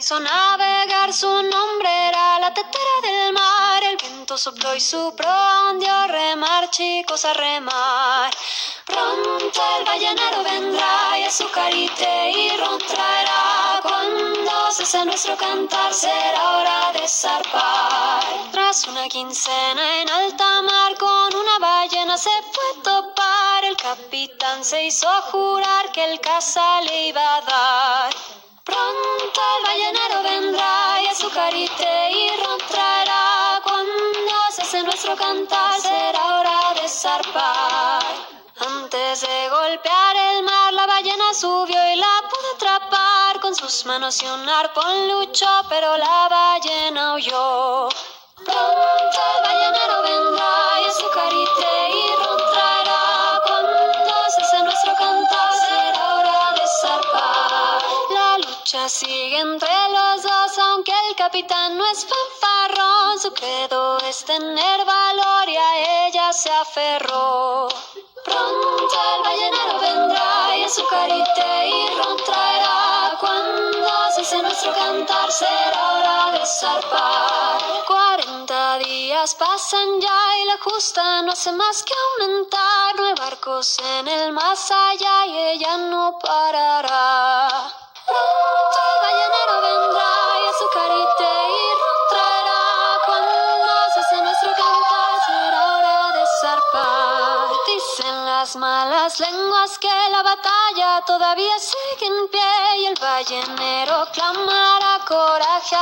Hizo navegar, su nombre era la tetera del mar. El viento sopló y su proa hundió, remar, chicos, a remar. Pronto el ballenero vendrá y azucarite y ron traerá. Cuando cese nuestro cantar será hora de zarpar. Tras una quincena en alta mar con una ballena se fue a topar. El capitán se hizo a jurar que el caza le iba a dar. Pronto el ballenero vendrá y azucarite y ron traerá. Cuando cese nuestro cantar será hora de zarpar. Antes de golpear el mar la ballena subió y la pudo atrapar. Con sus manos y un arpón luchó, pero la ballena huyó. Pronto el ballenero vendrá y azucarite y ron traerá. Cuando cese nuestro cantar será hora de zarpar. La lucha sigue entre los dos, aunque el capitán no es fanfarrón. Su credo es tener valor y a ella se aferró. Pronto el ballenero vendrá y azucarite y ron traerá. Cuando cese nuestro cantar será hora de zarpar. 40 días pasan ya y la justa no hace más que aumentar. 9 barcos en el más allá y ella no parará. Pronto el ballenero vendrá y azucarite y ron traerá. Cuando cese nuestro cantar será hora de zarpar. Dicen las malas lenguas que la batalla todavía sigue en pie y el ballenero clamará coraje.